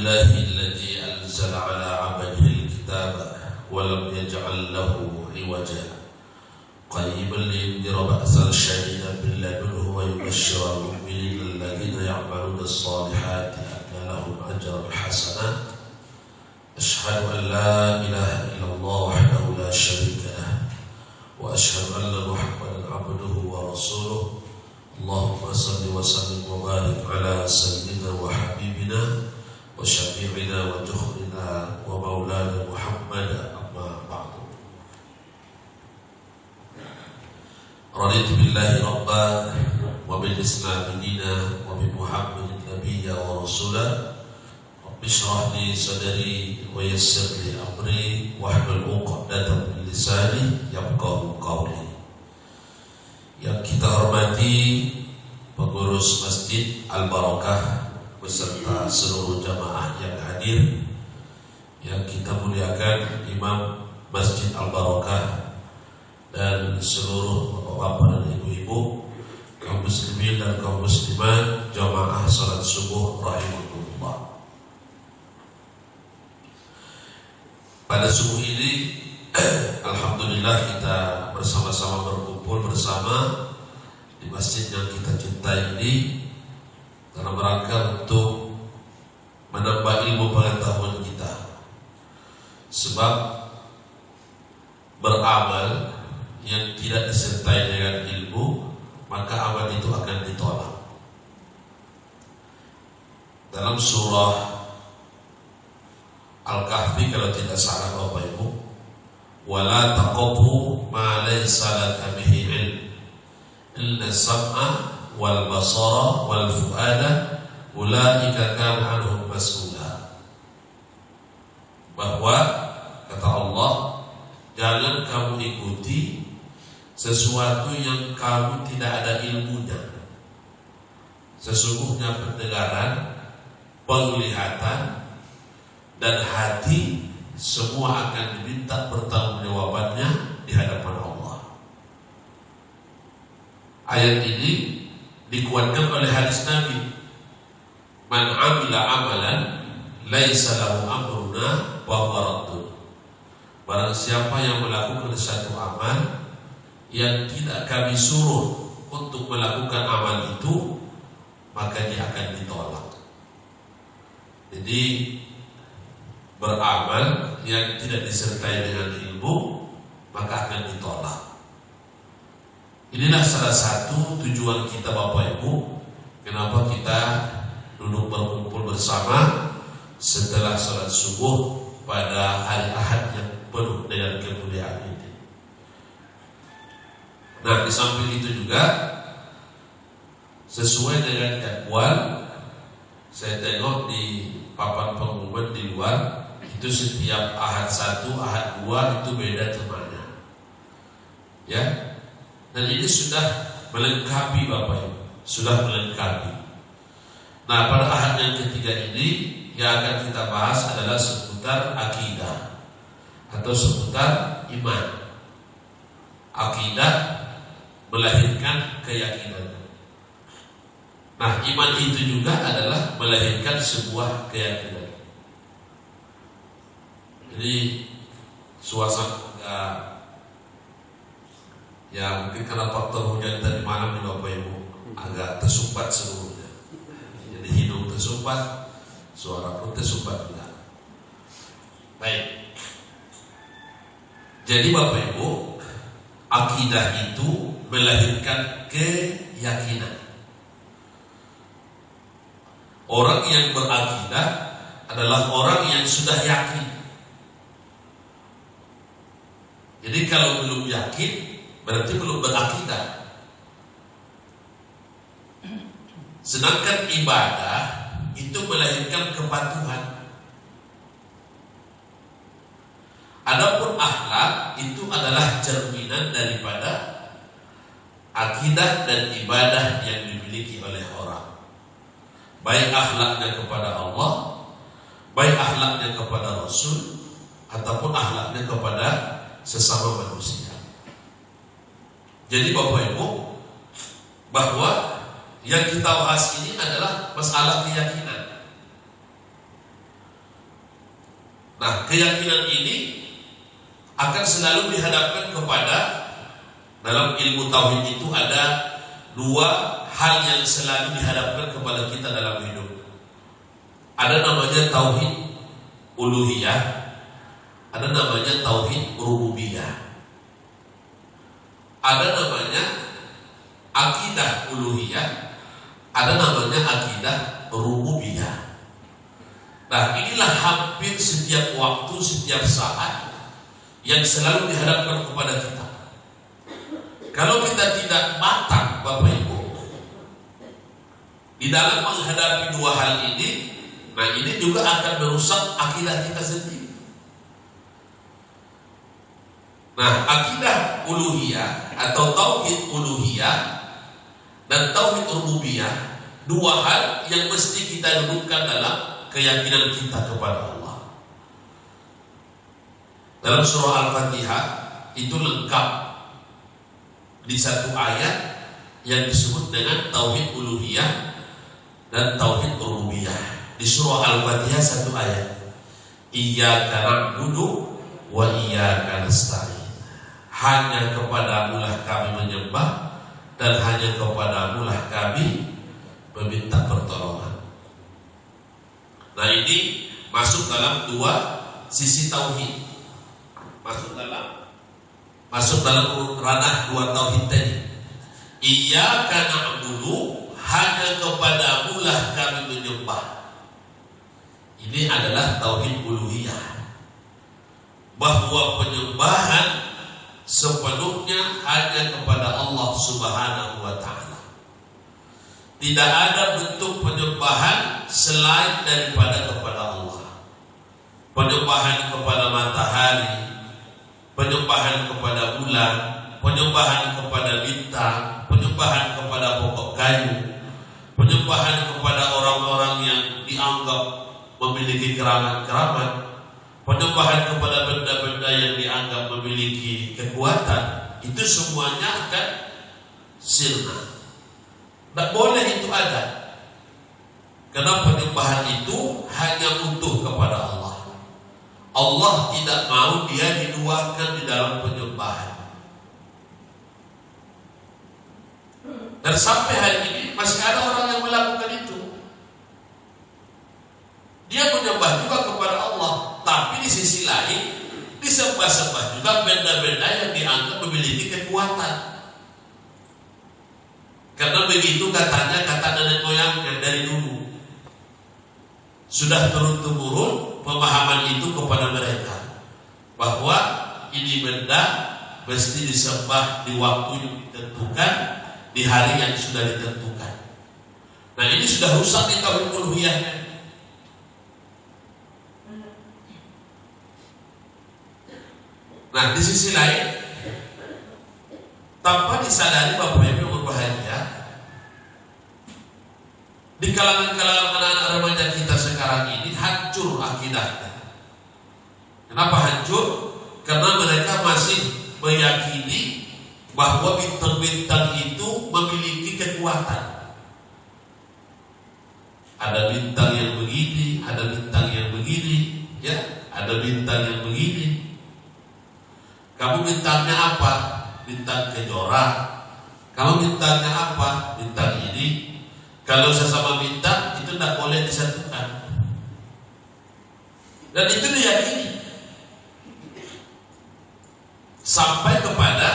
لله الذي أنزل على عبده الكتاب ولم يجعل له عوجا قيما لينذر بأسا شديدا من لدنه ويبشر المؤمنين الذين يعملون الصالحات أن لهم أجرا حسنا أشهد أن لا إله إلا الله وحده لا شريك له وأشهد أن محمدا عبده ورسوله اللهم صل وسلم وبارك على سيدنا وحبيبنا وشفيعنا وجهرنا ومولانا محمد أما بعد رضيت بالله ربا وبالإسلام دينا وبمحمد نبيا ورسولا رب اشرح لي صدري ويسر لي أمري واحلل عقدة من لساني يفقهوا قولي. Yang kita hormati pengurus Masjid Al-Barakah beserta seluruh jamaah yang hadir, yang kita muliakan Imam Masjid Al-Barakah dan seluruh bapak-bapak dan ibu-ibu, kaum muslimin dan kaum muslimat, jamaah salat subuh rahimakumullah. Pada subuh ini alhamdulillah kita bersama-sama berkumpul bersama di masjid yang kita cintai ini dalam rangka untuk menambah ilmu pengetahuan kita. Sebab beramal yang tidak disertai dengan ilmu, maka amal itu akan ditolak. Dalam surah Al-Kahfi kalau tidak salah Bapak Ibu, wala taqfu ma laysa laka bihi ilm inna sam'a wal basara wal fuada ulaika kana anhum mas'ula. Bahwa kata Allah, jangan kamu ikuti sesuatu yang kamu tidak ada ilmunya. Sesungguhnya pendengaran, penglihatan dan hati semua akan diminta pertanggungjawabannya di hadapan Allah. Ayat ini dikuatkan oleh hadis Nabi, man amila amalan laisa lahu amruna wa huwa raddun. Barang siapa yang melakukan satu amal yang tidak kami suruh untuk melakukan amal itu, maka dia akan ditolak. Jadi beramal yang tidak disertai dengan ilmu maka akan ditolak. Inilah salah satu tujuan kita Bapak Ibu, kenapa kita duduk berkumpul bersama setelah salat subuh pada hari Ahad yang penuh dengan kemuliaan ini. Nah, di samping itu juga sesuai dengan jadwal, saya tengok di papan pengumuman di luar itu setiap Ahad 1, Ahad 2 itu beda temanya. Ya. Dan ini sudah melengkapi Bapak Ibu, sudah melengkapi. Nah, pada Ahad yang ketiga ini yang akan kita bahas adalah seputar akidah atau seputar iman. Akidah melahirkan keyakinan. Nah, iman itu juga adalah melahirkan sebuah keyakinan. Jadi suasana ya mungkin karena faktor hujan tadi malam di Bapak Ibu agak tersumbat seluruhnya. Jadi hidung tersumbat, suara pun tersumbat juga. Baik. Jadi Bapak Ibu, akidah itu melahirkan keyakinan. Orang yang berakidah adalah orang yang sudah yakin. Jadi kalau belum yakin berarti belum berakidah. Sedangkan ibadah itu melahirkan kepatuhan. Adapun akhlak itu adalah cerminan daripada akidah dan ibadah yang dimiliki oleh orang. Baik akhlaknya kepada Allah, baik akhlaknya kepada Rasul, ataupun akhlaknya kepada sesama manusia. Jadi Bapak Ibu, bahwa yang kita bahas ini adalah masalah keyakinan. Nah, keyakinan ini akan selalu dihadapkan kepada, dalam ilmu tauhid itu ada dua hal yang selalu dihadapkan kepada kita dalam hidup. Ada namanya tauhid uluhiyah, ada namanya tauhid rububiyah. Ada namanya akidah uluhiyah, ada namanya akidah rububiyah. Nah, inilah hampir setiap waktu, setiap saat yang selalu dihadapkan kepada kita. Kalau kita tidak matang, Bapak Ibu, di dalam menghadapi dua hal ini, nah ini juga akan merusak akidah kita sendiri. Nah, akidah uluhiyah atau tauhid uluhiyah dan tauhid rububiyah, dua hal yang mesti kita dudukkan dalam keyakinan kita kepada Allah. Dalam surah Al-Fatihah itu lengkap di satu ayat yang disebut dengan tauhid uluhiyah dan tauhid rububiyah. Di surah Al-Fatihah satu ayat, iyyaka na'budu wa iyyaka nasta'in. Hanya kepadamu-lah kami menyembah dan hanya kepadamu-lah kami meminta pertolongan. Nah, ini masuk dalam dua sisi tauhid. Masuk dalam ranah dua tauhid tadi. Iyyaka na'budu, hanya kepadamu-lah kami menyembah. Ini adalah tauhid uluhiyah, bahwa penyembahan sepenuhnya hanya kepada Allah Subhanahu wa ta'ala. Tidak ada bentuk penyembahan selain daripada kepada Allah. Penyembahan kepada matahari, penyembahan kepada bulan, penyembahan kepada bintang, penyembahan kepada pokok kayu, penyembahan kepada orang-orang yang dianggap memiliki keramat-keramat, penyembahan kepada benda-benda yang dianggap memiliki kekuatan, itu semuanya akan sirna. Tak boleh itu ada, karena penyembahan itu hanya utuh kepada Allah. Allah tidak mau dia diduakan di dalam penyembahan. Dan sampai hari ini masih ada orang yang melakukan itu. Dia menyembah juga kepada Allah, tapi di sisi lain disembah-sembah juga benda-benda yang dianggap memiliki kekuatan. Karena begitu katanya, kata nenek moyangnya dari dulu. Sudah turun-temurun pemahaman itu kepada mereka, bahwa ini benda mesti disembah di waktu yang ditentukan, di hari yang sudah ditentukan. Nah, ini sudah rusak di tauhid uluhiyahnya. Nah, di sisi lain, tanpa disadari Bapak Ibu berbahagia, di kalangan-kalangan anak-anak remaja kita sekarang ini hancur akidahnya. Kenapa hancur? Karena mereka masih meyakini bahwa bintang-bintang itu memiliki kekuatan. Ada bintang yang begini, ada bintang yang begini, ya, ada bintang yang begini. Kamu bintangnya apa? Bintang kejora. Kamu bintangnya apa? Bintang ini. Kalau sesama bintang itu tidak boleh disatukan. Dan itu diyakini sampai kepada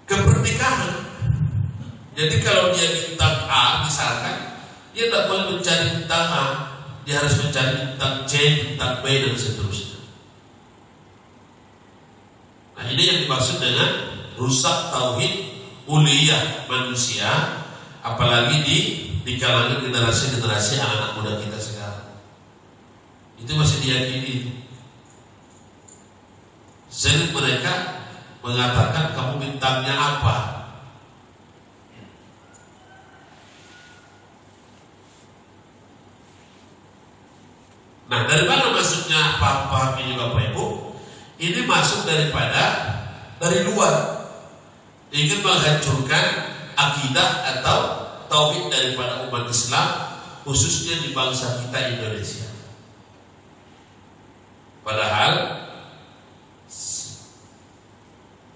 kepernikahan. Jadi kalau dia bintang A misalkan, dia tidak boleh mencari bintang A, dia harus mencari bintang C, bintang B, dan seterusnya. Nah, ini yang dimaksud dengan rusak tauhid uluhiyah manusia, apalagi di kalangan generasi-generasi anak-anak muda kita sekarang. Itu masih diyakini. Sering mereka mengatakan, kamu bintangnya apa? Nah, dari mana masuknya paham-paham ini Bapak Ibu? Ini masuk dari luar, ingin menghancurkan akidah atau tauhid daripada umat Islam, khususnya di bangsa kita Indonesia. Padahal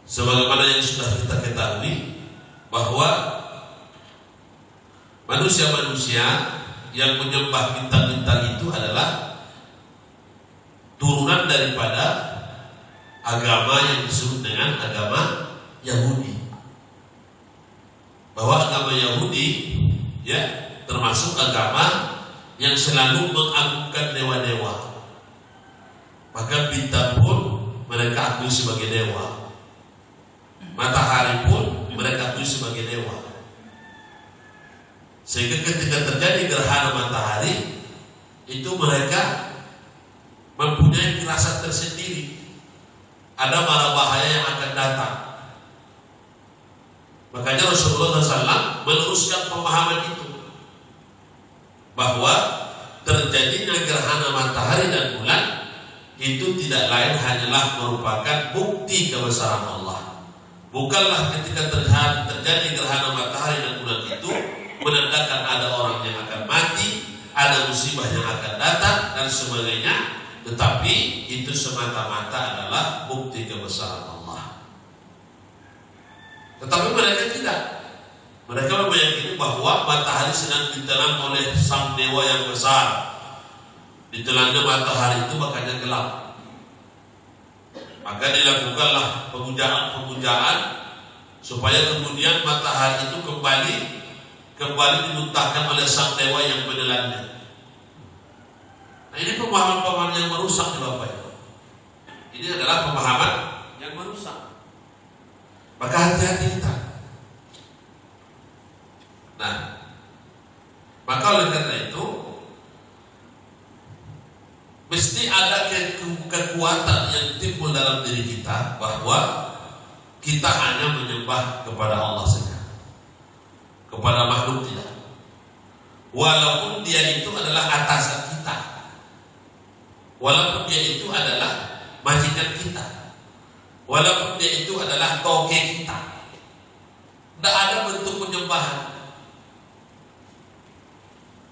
sebagaimana yang sudah kita ketahui bahwa manusia-manusia yang menyembah bintang-bintang itu adalah turunan daripada agama yang disebut dengan agama Yahudi. Bahwa agama Yahudi ya termasuk agama yang selalu mengagungkan dewa-dewa. Maka bintang pun mereka akui sebagai dewa. Matahari pun mereka akui sebagai dewa. Sehingga ketika terjadi gerhana matahari, itu mereka mempunyai firasat tersendiri. Ada mara bahaya yang akan datang. Makanya Rasulullah SAW meneruskan pemahaman itu, bahwa terjadinya gerhana matahari dan bulan itu tidak lain hanyalah merupakan bukti kebesaran Allah. Bukanlah ketika terjadi gerhana matahari dan bulan itu menandakan ada orang yang akan mati, ada musibah yang akan datang dan sebagainya, tetapi itu semata-mata adalah bukti kebesaran Allah. Tetapi mereka tidak. Mereka meyakini bahwa matahari sedang ditelan oleh sang dewa yang besar. Ditelannya matahari itu makanya gelap. Maka dilakukanlah pemujaan supaya kemudian matahari itu kembali dimuntahkan oleh sang dewa yang menelannya. Nah, ini pemahaman-pemahaman yang merusak di Bapak Ibu. Ini adalah pemahaman yang merusak. Maka hati-hati kita. Nah, maka oleh karena itu mesti ada kekuatan yang timbul dalam diri kita bahwa kita hanya menyembah kepada Allah saja, kepada makhluk tidak. Walaupun dia itu adalah atasan kita, walaupun dia itu adalah majikan kita, walaupun dia itu adalah toke kita, tidak ada bentuk penyembahan.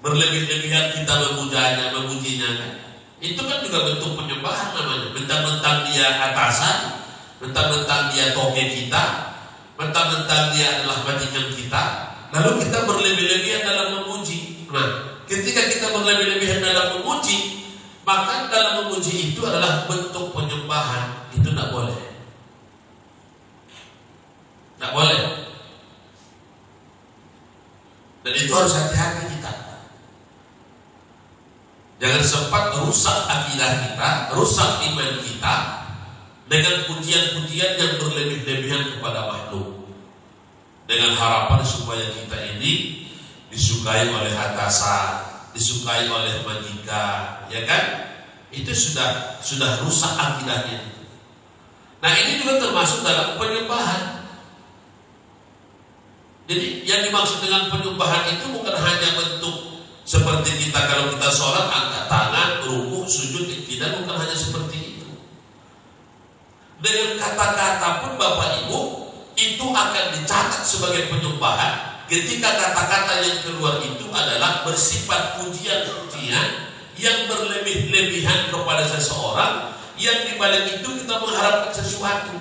Berlebih-lebihan kita memujanya, memujinya kan? Itu kan juga bentuk penyembahan namanya. Mentang-mentang dia atasan, mentang-mentang dia toke kita, mentang-mentang dia adalah majikan kita, lalu kita berlebih-lebihan dalam memuji. Nah, ketika kita berlebih-lebihan dalam memuji, maka dalam memuji itu adalah bentuk penyembahan. Itu tidak boleh. Tidak boleh. Dan itu harus hati-hati kita. Jangan sempat rusak akidah kita, rusak iman kita dengan pujian-pujian yang berlebih-lebihan kepada makhluk, dengan harapan supaya kita ini disukai oleh atasan, disukai oleh majikan, ya kan? Itu sudah rusak akidahnya. Nah, ini juga termasuk dalam penyembahan. Jadi yang dimaksud dengan penyembahan itu bukan hanya bentuk seperti kita kalau kita sholat angkat tangan, rukuk, sujud, tidak, bukan hanya seperti itu. Dengan kata-kata pun Bapak Ibu itu akan dicatat sebagai penyembahan ketika kata-kata yang keluar itu adalah bersifat pujian-pujian yang berlebih-lebihan kepada seseorang, yang dibalik itu kita mengharapkan sesuatu.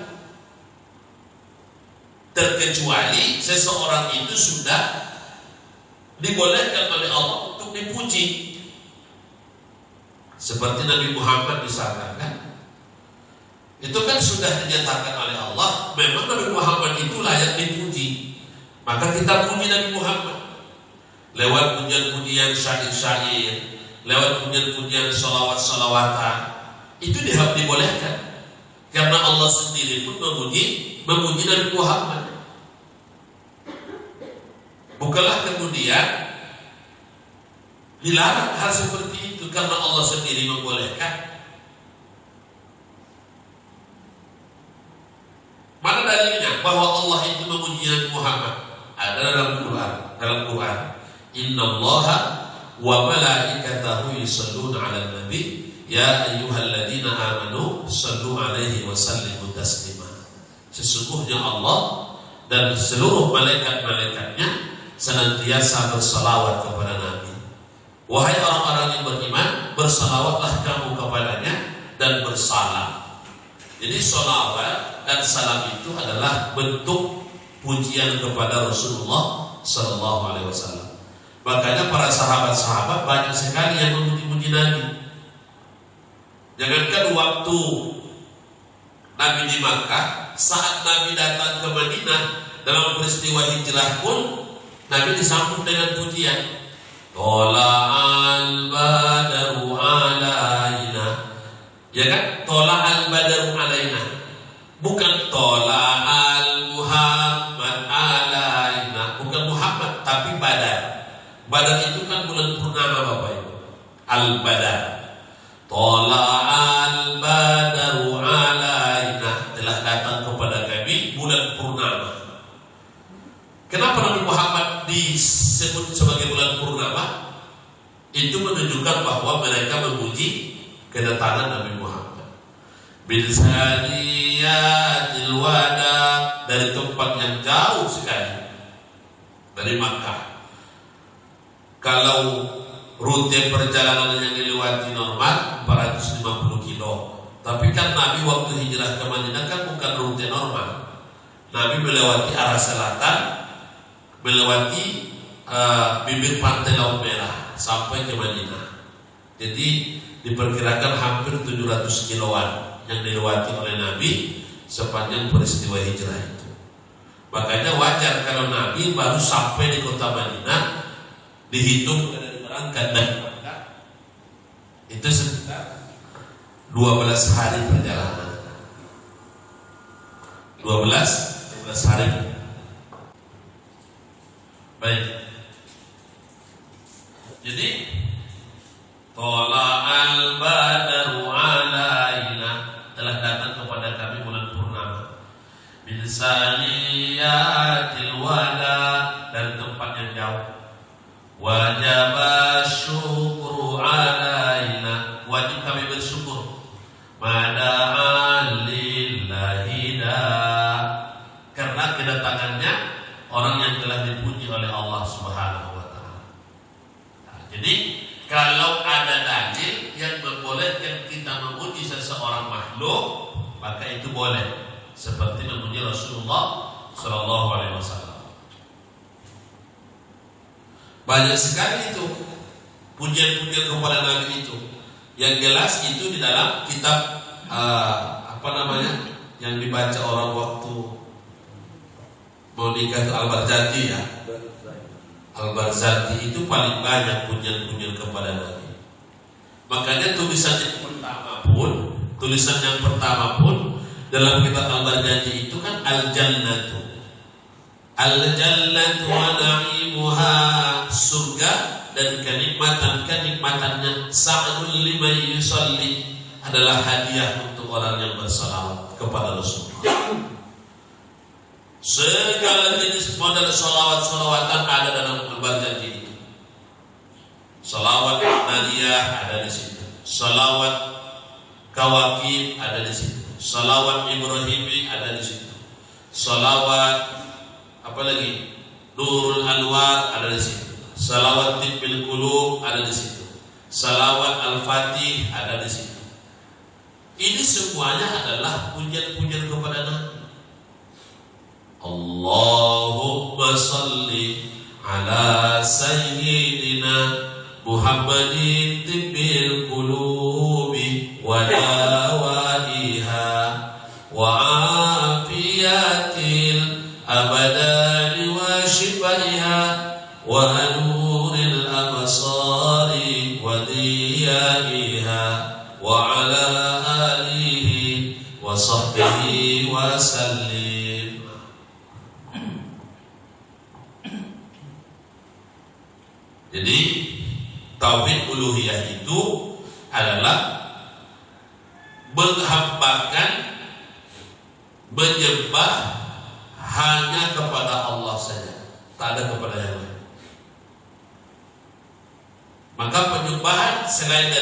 Terkecuali seseorang itu sudah dibolehkan oleh Allah untuk dipuji, seperti Nabi Muhammad misalkan kan, itu kan sudah dinyatakan oleh Allah memang Nabi Muhammad itu layak dipuji, maka kita puji Nabi Muhammad lewat pujian-pujian syair-syair, lewat pujian-pujian salawat-salawatan. Itu dibolehkan karena Allah sendiri pun memuji Nabi Muhammad. Bukanlah kemudian dilarang hal seperti itu karena Allah sendiri membolehkan. Mana dalilnya bahwa Allah itu memuji Nabi Muhammad? Ada dalam Quran. Innallaha wa malaikatahu yusholluna 'alan nabi ya ayyuhalladzina amanu shallu 'alaihi wa sallimu taslima. Sesungguhnya Allah dan seluruh malaikat-malaikatnya senantiasa bersalawat kepada Nabi. Wahai orang-orang yang beriman, bersalawatlah kamu kepadanya dan dan bersalam. Jadi sholawat dan salam itu adalah bentuk pujian kepada Rasulullah Sallallahu Alaihi Wasallam. Makanya para sahabat-sahabat banyak sekali yang memuji-muji Nabi. Jangankan waktu Nabi di Makkah, saat Nabi datang ke Madinah dalam peristiwa hijrah pun Nabi disambut dengan pujian. Tola'al badaru alaina. Ya kan? Tola'al badaru alaina. Bukan tola'al Muhammad alaina. Bukan Muhammad, tapi Badar. Badar itu kan bulan purnama Bapak Ibu. Al-Badar. Tola'al badaru alaina. Telah datang kepada kami bulan purnama. Kenapa Nabi Muhammad disebut sebagai bulan purnama? Itu menunjukkan bahwa mereka memuji kedatangan Nabi Muhammad. Bilsaniyatil wada, dari tempat yang jauh sekali, dari Makkah. Kalau rute perjalanan yang dilewati normal 450 kilo, tapi kan Nabi waktu hijrah ke Madinah kan bukan rute normal. Nabi melewati arah selatan, melewati bibir pantai Laut Merah sampai ke Madinah. Jadi diperkirakan hampir 700 kiloan yang dilewati oleh Nabi sepanjang peristiwa hijrah itu. Makanya wajar kalau Nabi baru sampai di kota Madinah, dihitung dari berangkat dan itu sekitar 12 hari perjalanan. 12 hari. Baik. Jadi Tola'al badaru alaina, telah datang kepada kami bulan purnama. Bilsaniyatil wada, dari tempat yang jauh. Wajaba syukru alaina, wajib kami bersyukur. Mada'an lillahi da, karena kedatangannya orang yang telah dipuji oleh Allah Subhanahu wa taala. Jadi kalau ada dalil yang membolehkan kita memuji seseorang makhluk, maka itu boleh, seperti memuji Rasulullah Sallallahu Alaihi Wasallam. Banyak sekali itu pujian-pujian kepada Nabi itu. Yang jelas itu di dalam kitab yang dibaca orang waktu mau nikah itu Al-Barzanji ya. Al-Barzanji itu paling banyak pujian-pujian kepada Nabi. Makanya tulisan yang pertama pun dalam kitab Al-Barzanji itu kan Al-Jannatu. Al-Jannatu wa na'imuha, surga dan kenikmatannya sa'adul liman yusalli, adalah hadiah untuk orang yang bersalawat kepada Rasulullah. Segala jenis model salawat-salawatan ada dalam Al-Barzanji itu. Salawat Nadia ada di situ. Salawat Kawakib ada di situ. Salawat Ibrahimi ada di situ. Salawat Nurul Anwar ada di situ. Salawat Tibbil Qulub ada di situ. Salawat Al-Fatih ada di situ. Ini semuanya adalah pujian-pujian kepada Nabi. Allahumma salli ala sayyidina Muhammadin tibbil qulubi wa dawaiha wa afiyatil abadani wa shifaiha wa nuril absari wa diyaiha wa ala alihi wa sahbihi wa sallim. Jadi tauhid uluhiyah itu adalah menghambakan, menyembah hanya kepada Allah saja, tak ada kepada yang lain. Maka penyembahan selain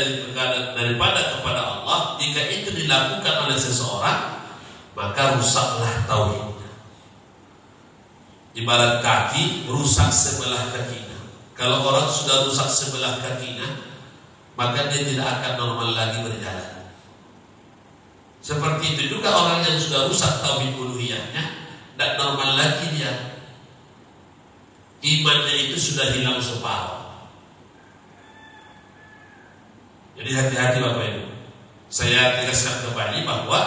daripada kepada Allah, jika itu dilakukan oleh seseorang, maka rusaklah tauhidnya. Ibarat kaki rusak sebelah kakinya. Kalau orang sudah rusak sebelah kakinya, maka dia tidak akan normal lagi berjalan. Seperti itu juga orang yang sudah rusak tauhid uluhiyahnya, tidak normal lagi dia. Imannya itu sudah hilang separuh. Jadi hati-hati Bapak Ibu. Saya tegaskan kembali bahwa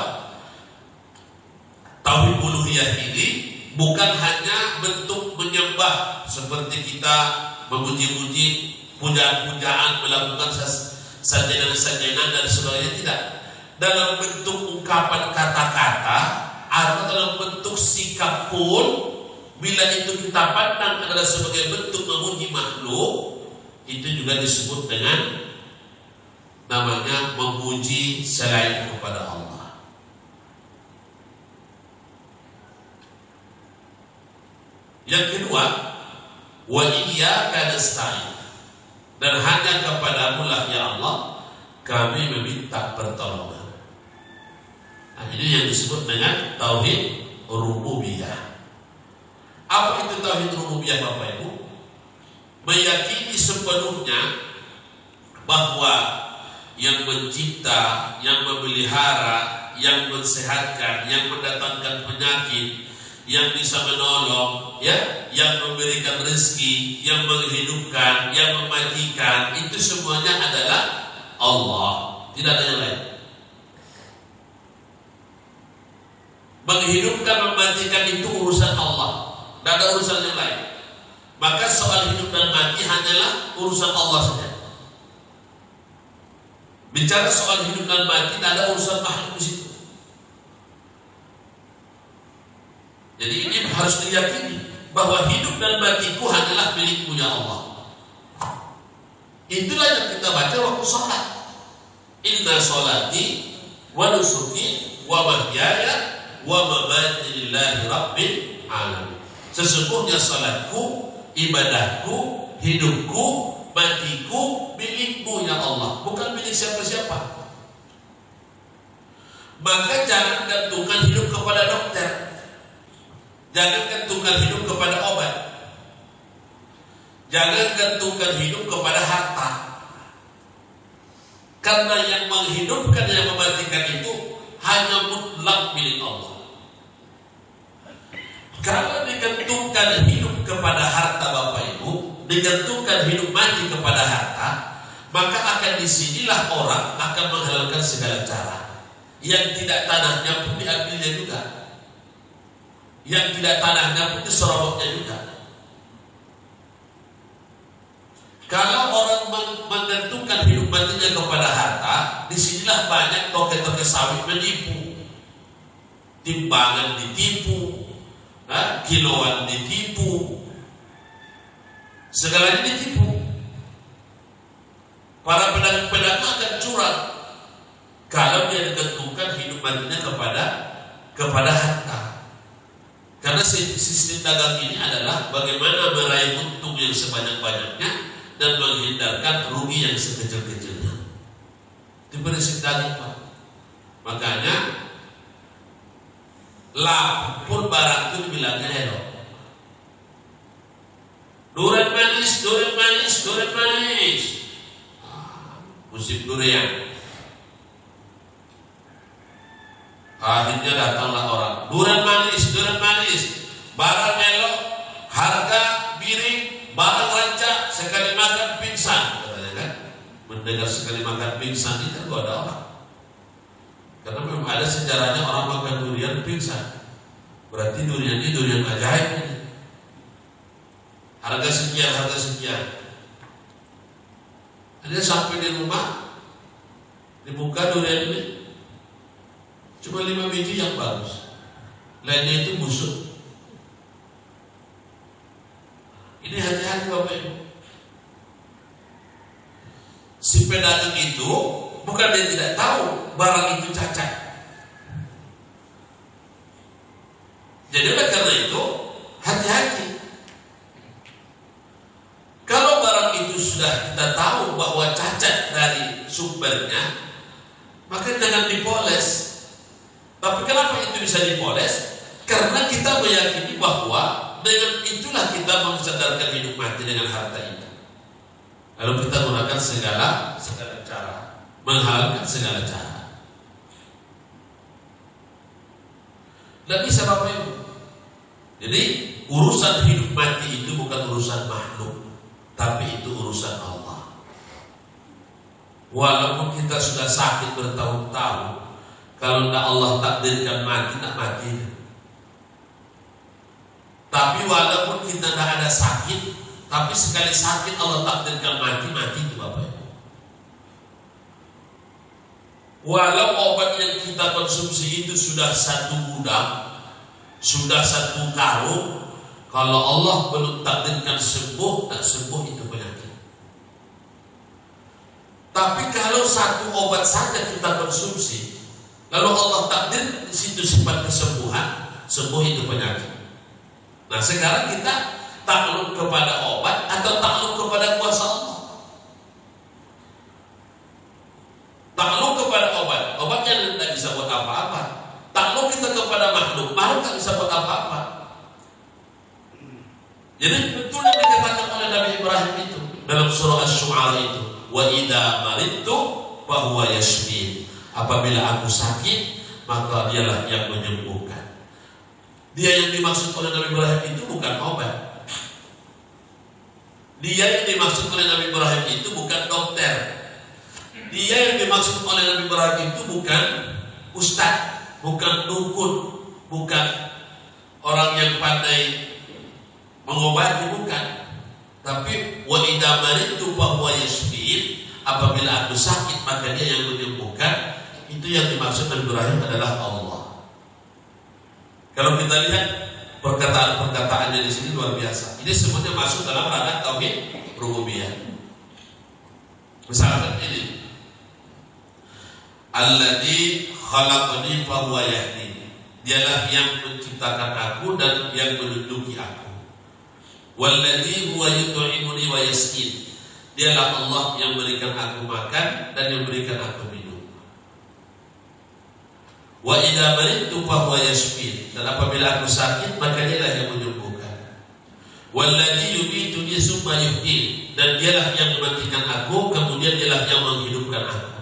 tauhid uluhiyah ini bukan hanya bentuk menyembah seperti kita memuji-muji, pujaan-pujaan, melakukan sajenan-sajenan dan sebagainya, tidak. Dalam bentuk ungkapan kata-kata atau dalam bentuk sikap pun, bila itu kita pandang adalah sebagai bentuk memuji makhluk, itu juga disebut dengan namanya memuji selain kepada Allah. Yang kedua, wa iyyaka nasta'in, dan hanya kepadamu lah ya Allah kami meminta pertolongan. Nah, ini yang disebut dengan tauhid rububiyah. Apa itu tauhid rububiyah Bapak Ibu? Meyakini sepenuhnya bahwa yang mencipta, yang memelihara, yang mensehatkan, yang mendatangkan penyakit, yang bisa menolong, ya, yang memberikan rezeki, yang menghidupkan, yang mematikan, itu semuanya adalah Allah, tidak ada yang lain. Menghidupkan, mematikan itu urusan Allah, tidak ada urusan yang lain. Maka soal hidup dan mati hanyalah urusan Allah saja. Bicara soal hidup dan mati tidak ada urusan makhluk di situ. Jadi ini harus diyakini bahwa hidup dan matiku hanyalah milik punya Allah. Itulah yang kita baca waktu sholat. Inna sholati wa nusuki wa mahyaya wa mamati lillahi rabbil alamin. Sesungguhnya salatku, ibadahku, hidupku, matiku milikmu ya Allah, bukan milik siapa-siapa. Maka jangan gantungkan hidup kepada dokter, jangan gantungkan hidup kepada obat, jangan gantungkan hidup kepada harta. Karena yang menghidupkan, yang mematikan itu hanya mutlak milik Allah. Kalau digantungkan hidup kepada harta Bapak Ibu, digantungkan hidup mati kepada harta, maka akan disinilah orang akan menghalalkan segala cara. Yang tidak tanahnya pun diambilnya juga, yang tidak tanahnya pun diserobotnya juga. Kalau orang menggantungkan hidup matinya kepada harta, disinilah banyak toke-toke sawit menipu, timbangan ditipu, kiloan ditipu, segalanya ditipu. Para pedagang-pedagang akan curang kalau dia digantungkan hidup matinya kepada harta. Karena sistem dagang ini adalah bagaimana meraih untung yang sebanyak-banyaknya dan menghindarkan rugi yang sekecil-kecilnya. Itu prinsip dagang, Pak. Makanya lapun barang itu dibilangnya elok. Durian manis, durian manis, durian manis. Musim durian. Akhirnya datanglah orang, durian manis, barang elok, harga miring, barang rancak, sekali makan pingsan, katanya kan. Mendengar sekali makan pingsan itu kan ada orang. Karena memang ada sejarahnya orang makan durian pingsan. Berarti durian ini durian ajaib ini. Harga sekian. Ada sampai di rumah, dibuka durian ini, cuma 5 biji yang bagus, lainnya itu busuk. Ini hati-hati Bapak Ibu. Si pedagang itu bukan dia tidak tahu barang itu cacat. Jadi oleh karena itu hati-hati. Kalau barang itu sudah kita tahu bahwa cacat dari sumbernya, maka jangan dipoles. Tapi kenapa itu bisa dipoles? Karena kita meyakini bahwa dengan itulah kita mensadarkan hidup mati dengan harta itu. Lalu kita gunakan segala cara, menghalalkan segala cara. Tidak bisa Bapak Ibu. Jadi urusan hidup mati itu bukan urusan makhluk, tapi itu urusan Allah. Walaupun kita sudah sakit bertahun-tahun, kalau tidak Allah takdirkan mati, tak mati. Tapi walaupun kita tidak ada sakit, tapi sekali sakit Allah takdirkan mati, mati itu Bapak Ibu. Walau obat yang kita konsumsi itu sudah satu gudang, sudah satu karung, kalau Allah belum takdirkan sembuh, tak sembuh itu penyakit. Tapi kalau satu obat saja kita konsumsi, lalu Allah takdir di situ sifat kesembuhan, sembuh itu penyakit. Nah sekarang kita takluk kepada obat atau takluk kepada kuasa Allah? Takluk kepada obat, obatnya tidak bisa buat apa-apa. Takluk kita kepada makhluk, makhluk tak bisa buat apa-apa. Jadi betul yang dikatakan oleh Nabi Ibrahim itu dalam surah Asy-Syu'ara itu, wa idza maridtu fa huwa yashfin. Apabila aku sakit, maka dialah yang menyembuhkan. Dia yang dimaksud oleh Nabi Ibrahim itu bukan obat. Dia yang dimaksud oleh Nabi Ibrahim itu bukan dokter. Dia yang dimaksud oleh Nabi Ibrahim itu bukan ustaz, bukan dukun, bukan orang yang pandai mengobati, bukan. Tapi wa idza maridtu fa huwa yashfin, apabila aku sakit maka dia yang menyembuhkan. Itu yang dimaksud Nabi Ibrahim adalah Allah. Kalau kita lihat perkataan-perkataannya di sini luar biasa. Ini semuanya masuk dalam ranah tauhid rububiyah. Misalkan ini, alladzi khalaqani fa huwa yahdini. Dialah yang menciptakan aku dan yang menduduki aku. Walladzi huwa yut'imuni wa yasqin. Dialah Allah yang memberikan aku makan dan yang memberikan aku minum. Wa idza maridtu fa huwa yashfin. Dan apabila aku sakit maka dialah yang menyembuhkan. Walladzi yumituni tsumma yuhyin. Dan dialah yang mematikan aku kemudian dialah yang menghidupkan aku.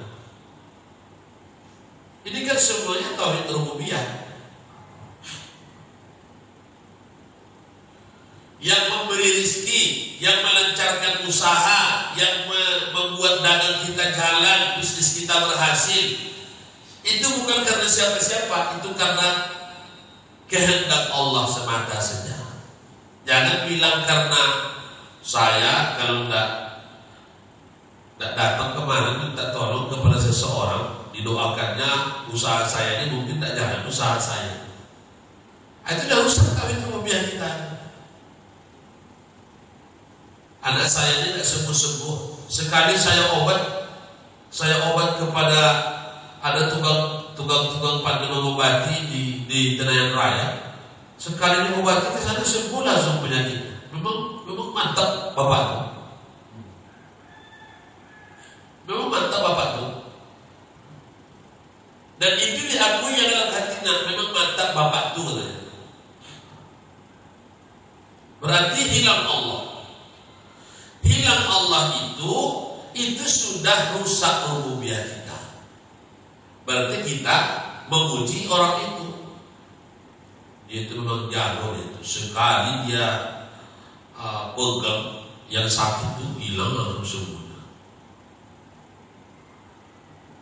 Ini kan semuanya tauhid rububiyah. Yang memberi rezeki, yang melancarkan usaha, yang membuat dagang kita jalan, bisnis kita berhasil, itu bukan karena siapa-siapa, itu karena kehendak Allah semata saja. Jangan bilang karena saya kalau tidak datang kemarin minta tolong kepada seseorang, didoakannya usaha saya ini mungkin tidak jalan usaha saya. Itu sudah rusak tauhid rububiyah kita. Anak saya ini tidak sembuh-sembuh. Sekali saya obat kepada ada tukang pandai mengobati di Tenayan Raya. Sekali mengobati ke sana sembuh langsung penyakitnya. Memang mantap bapak itu. Memang mantap bapak itu. Dan itu diakui dalam hatinya, memang mantap bapak itu katanya. Berarti hilang Allah. Hilang Allah itu sudah rusak rububiyah kita. Berarti kita memuji orang itu. Dia itu memang jago itu. Sekali dia pegang yang sakit itu hilang langsung sembuh.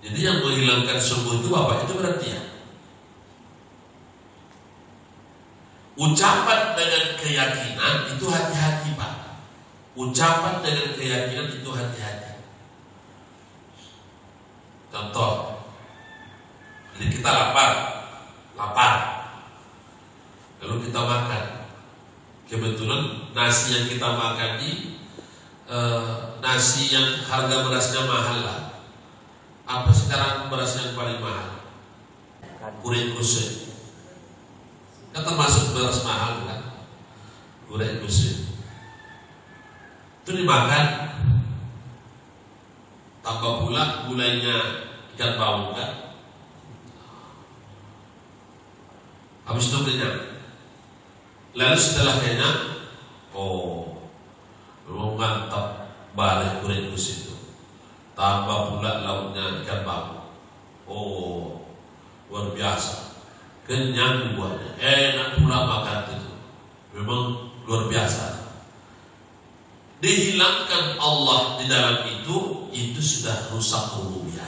Jadi yang menghilangkan sembuh itu Bapak itu berarti ya. Ucapan dengan keyakinan itu hati-hati Pak. Ucapan dengan keyakinan itu hati-hati. Contoh, jadi kita lapar, lalu kita makan. Kebetulan nasi yang kita makan ini nasi yang harga berasnya mahal lah. Apa sekarang beras yang paling mahal? Kurit kusut. Kan termasuk beras mahal kan? Kurit kusut. Itu dimakan, tambah pula gulanya ikan bawang kan. Habis itu kenyang. Lalu setelah kenyang, memang mantap balik kulit itu. Tambah pula lauknya ikan bawang. Luar biasa. kenyang buahnya, enak pula makan itu. Memang luar biasa. Dihilangkan Allah di dalam itu sudah rusak rububiyah.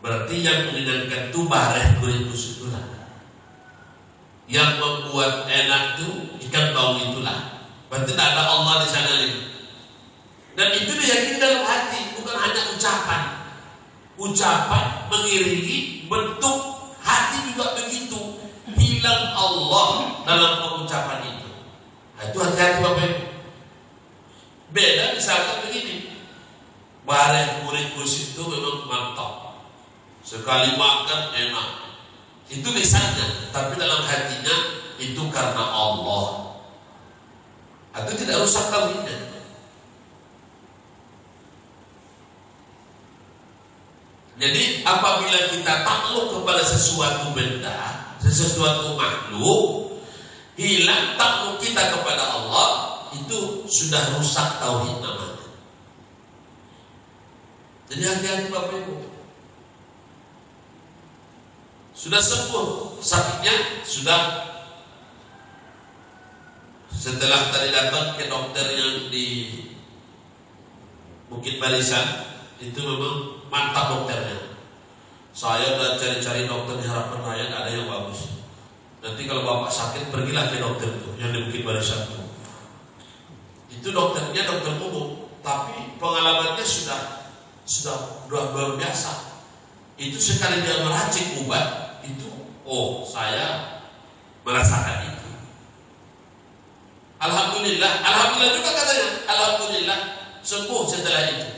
Berarti yang menghidangkan itu bareh kulit busuk itulah. Yang membuat enak itu ikan bau itulah. Berarti tidak ada Allah di sana lagi. Dan itu diyakini dalam hati, bukan hanya ucapan. Ucapan mengiringi bentuk hati juga begitu. Hilang Allah dalam pengucapan itu. Nah, itu hati-hati Bapak Ibu. Beda misalkan begini. Bareh kulit busuk itu memang mantap. Sekali makan enak. Itu lisannya, tapi dalam hatinya itu karena Allah. Itu tidak rusak tauhidnya. Jadi apabila kita takluk kepada sesuatu benda, sesuatu makhluk, hilang takluk kita kepada Allah, itu sudah rusak tauhid namanya. Jadi hati-hati Bapak Ibu. Sudah sembuh sakitnya, sudah. Setelah tadi datang ke dokter yang di Bukit Barisan, itu memang mantap dokternya. Saya udah cari-cari dokter di Harapan Raya, gak ada yang bagus. Nanti kalau Bapak sakit, pergilah ke dokter itu yang di Bukit Barisan itu. Itu dokternya dokter umum, tapi pengalamannya sudah luar biasa. Itu sekali dia meracik obat itu, saya merasakan itu. Alhamdulillah juga katanya. Alhamdulillah sembuh setelah itu.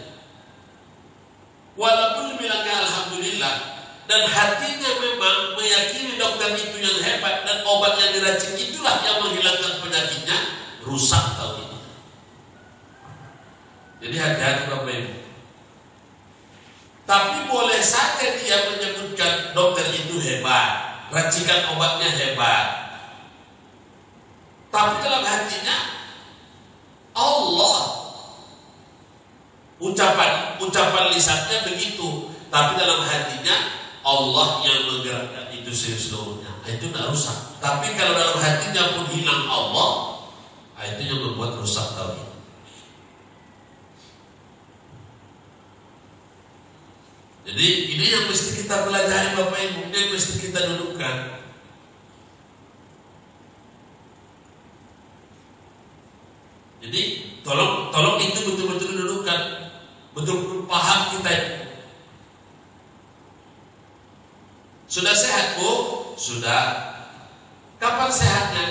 Walaupun bilangnya alhamdulillah, dan hatinya memang meyakini dokter itu yang hebat dan obat yang diracik itulah yang menghilangkan penyakitnya, rusak tauhidnya. Jadi hati-hati Bapak Ibu. Tapi boleh saja dia menyebutkan dokter itu hebat, racikan obatnya hebat. Tapi dalam hatinya Allah, ucapan lisannya begitu, tapi dalam hatinya Allah yang menggerakkan itu seluruhnya. Itu tidak rusak. Tapi kalau dalam hatinya pun hilang Allah, itu yang membuat rusak tauhid. Jadi ini yang mesti kita pelajari Bapak Ibu, ini yang mesti kita dudukkan. Jadi tolong itu betul-betul dudukkan, betul-betul paham kita. Sudah sehat Bu? Sudah. Kapan sehatnya?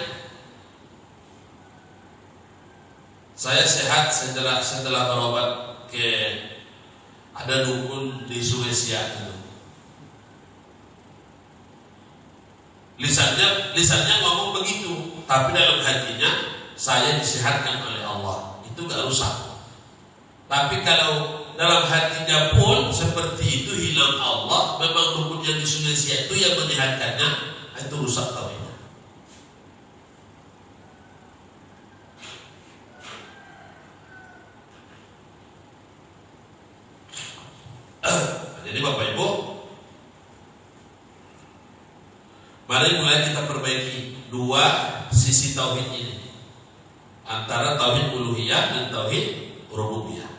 Saya sehat setelah berobat ke ada dukun di Swedia itu. Lisannya ngomong begitu, tapi dalam hatinya saya disehatkan oleh Allah. Itu gak rusak. Tapi kalau dalam hatinya pun seperti itu hilang Allah, memang dukun yang di Swedia itu yang menyehatkannya, itu rusak tauhidnya. Jadi Bapak Ibu, mari mulai kita perbaiki dua sisi tauhid ini, antara tauhid uluhiyah dan tauhid rububiyah.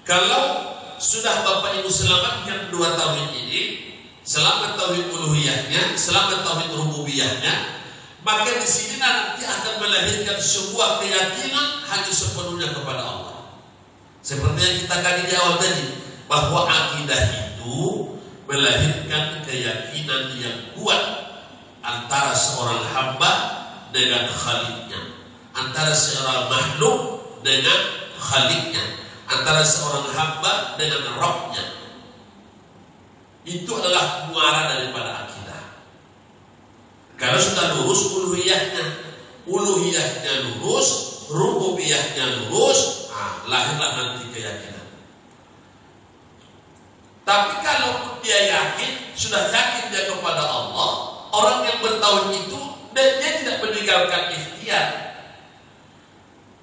Kalau sudah Bapak Ibu selamatkan dua tauhid ini, selamat tauhid uluhiyahnya, selamat tauhid rububiyahnya, maka di sini nanti akan melahirkan sebuah keyakinan hanya sepenuhnya kepada Allah. Seperti yang kita kaji di awal tadi, bahwa akidah itu melahirkan keyakinan yang kuat antara seorang hamba dengan khaliknya, antara seorang makhluk dengan khaliknya, antara seorang hamba dengan Rabbnya. Itu adalah muara daripada akidah. Kalau sudah lurus uluhiyahnya lurus, rububiyahnya lurus, lahirlah nanti keyakinan. Tapi kalau dia yakin, sudah yakin dia kepada Allah, orang yang bertauhid itu dan dia tidak meninggalkan ikhtiar.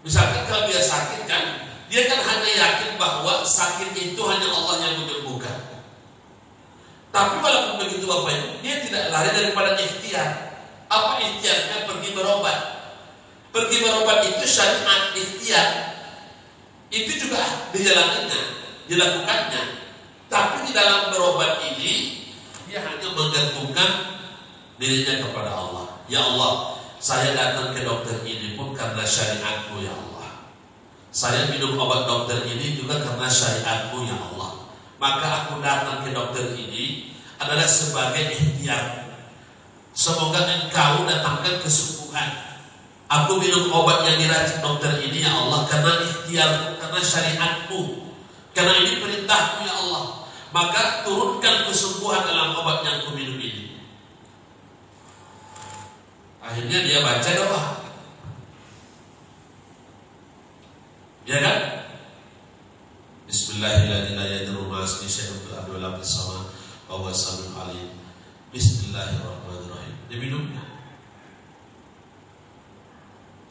Misalkan kalau dia sakit kan, Dia kan hanya yakin bahwa sakit itu hanya Allah yang menyembuhkan. Tapi walaupun begitu Bapak Ibu, dia tidak lari daripada ikhtiar. Apa ikhtiarnya? Pergi berobat. Pergi berobat itu syariat ikhtiar. Itu juga dijalaninya, dilakukannya. Tapi di dalam berobat ini dia hanya menggantungkan dirinya kepada Allah. Ya Allah, saya datang ke dokter ini pun karena syariatmu ya Allah. Saya minum obat dokter ini juga karena syariatmu ya Allah. Maka aku datang ke dokter ini adalah sebagai ikhtiar. Semoga engkau datangkan kesembuhan. Aku minum obat yang diracik dokter ini ya Allah karena ikhtiar, karena syariatmu, karena ini perintahmu ya Allah. Maka turunkan kesembuhan dalam obat yang aku minum ini. Akhirnya dia baca doa, ya kan? Bismillahirrahmanirrahim. Bismillahirrahmanirrahim. Dia minumnya.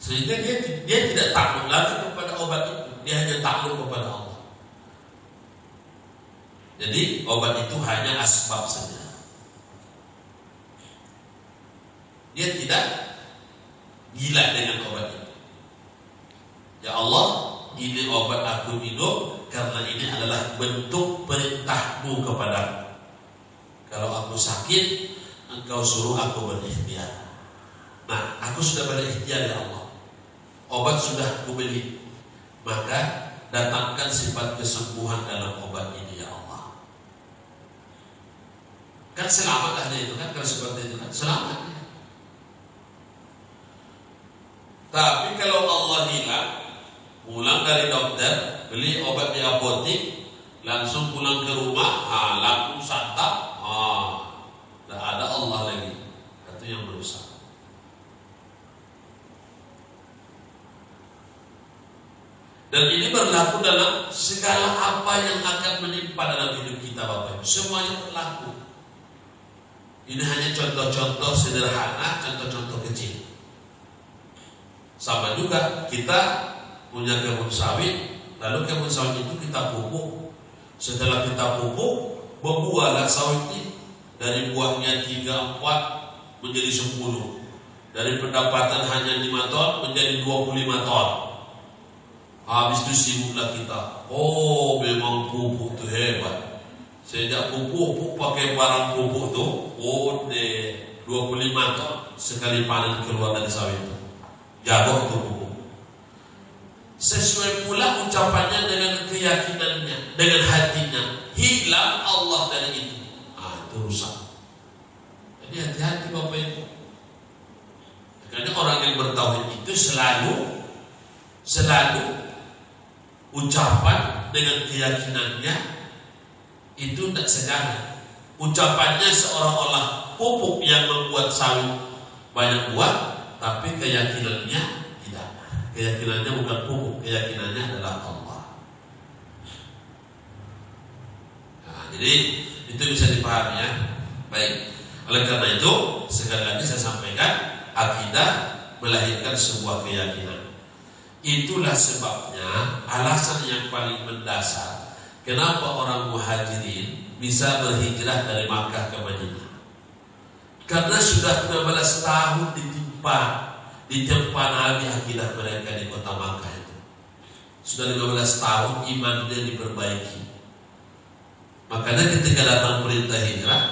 Sehingga dia tidak takluk lagi kepada obat itu. Dia hanya takluk kepada Allah. Jadi obat itu hanya asbab saja. Dia tidak gila dengan obat itu. Ya Allah, ini obat aku minum karena ini adalah bentuk perintahmu kepadaku. Kalau aku sakit, engkau suruh aku berikhtiar. Nah, aku sudah berikhtiar ya Allah. Obat sudah aku beli. Maka datangkan sifat kesembuhan dalam obat ini ya Allah. Kan selamat ada itu kan, kalau seperti itu kan selamat ya. Tapi kalau Allah hilang, pulang dari dokter, beli obat di apotek, langsung pulang ke rumah, langsung santap, tidak ada Allah lagi. Itu yang berusaha. Dan ini berlaku dalam segala apa yang akan menimpa dalam hidup kita Bapak Ibu. Semuanya berlaku. Ini hanya contoh-contoh sederhana, contoh-contoh kecil. Sama juga kita punya kebun sawit, lalu kebun sawit itu kita pupuk. Setelah kita pupuk, berbuahlah sawit ini. Dari buahnya 3-4 menjadi 10. Dari pendapatan hanya 5 ton menjadi 25 ton. Habis itu sibuklah kita. Oh, memang pupuk itu hebat. Sejak pupuk pakai barang pupuk tuh, 25 ton sekali panen keluar dari sawit itu. Jago itu pupuk. Sesuai pula ucapannya dengan keyakinannya, dengan hatinya. Hilang Allah dari itu. Itu rusak. Jadi hati-hati Bapak Ibu. Karena orang yang bertauhid itu selalu ucapan dengan keyakinannya itu tidak segala. Ucapannya seolah-olah pupuk yang membuat sawit banyak buah, tapi keyakinannya tidak. Keyakinannya bukan pupuk, keyakinannya adalah Allah. Nah, jadi itu bisa dipahami ya. Baik. Oleh karena itu, sekali lagi saya sampaikan, akidah melahirkan sebuah keyakinan. Itulah sebabnya alasan yang paling mendasar kenapa orang muhajirin bisa berhijrah dari Makkah ke Madinah. Karena sudah 15 tahun ditempa Nabi akidah mereka di kota Makkah itu. Sudah 15 tahun imannya diperbaiki. Makanya ketika datang perintah hijrah,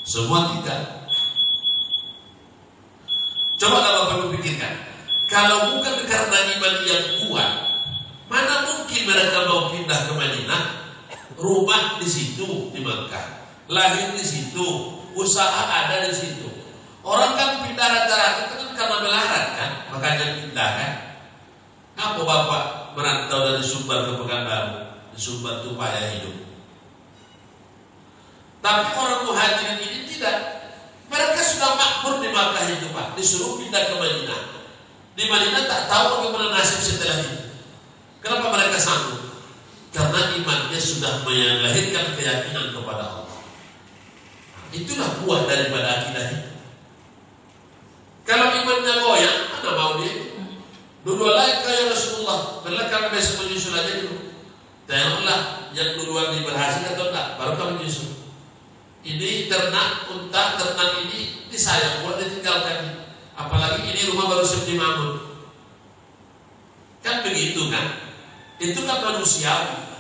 semua tidak. Coba kalau Bapak pikirkan, kalau bukan karena iman yang kuat, mana mungkin mereka mau pindah ke Madinah? Rumah di situ di Makkah, lahir di situ, usaha ada di situ. Orang kan pindah rata-rata itu kan karena melarat kan, makanya pindah kan. Apa Bapak merantau dari Sumbar ke Pekanbaru? Di Sumbar itu payah hidup. Tapi orang muhajirin ini tidak. Mereka sudah makmur di Makkah itu Pak, disuruh pindah ke Madinah. Di Madinah tak tahu bagaimana nasib setelah itu. Kenapa mereka sanggup? Karena imannya sudah melahirkan keyakinan kepada Allah. Itulah buah daripada akidah itu. Kalau imannya goyang, mana mau dia? Dua-dua lain kaya Rasulullah. Karena kami besok menyusul aja dulu. Tengoklah yang duluan ini berhasil atau enggak, baru kami menyusul. Ini ternak, unta, ternak ini disayang, buat ditinggalkan. Apalagi ini rumah baru siap dibangun. Kan begitu kan? Itu kan manusiawi.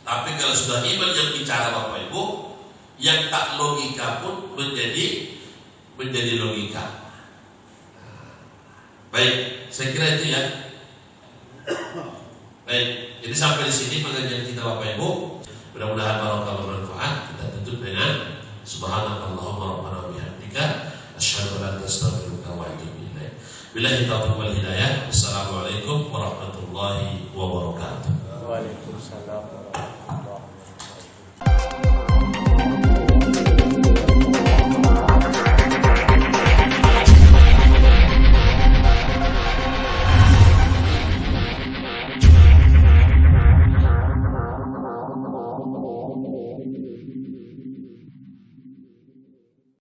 Tapi kalau sudah iman yang bicara Bapak Ibu, yang tak logika pun menjadi logika. Baik, saya kira itu ya. Baik, jadi sampai di sini pengajian kita Bapak Ibu. Mudah-mudahan barokah bermanfaat. Kita tutup dengan subhanakallahumma rabbana wa bihamdika asyhadu an la ilaha illa anta astaghfiruka wa atubu ilaik. Billahi taufiq wal hidayah. Wassalamualaikum warahmatullahi wabarakatuh. Waalaikumsalam.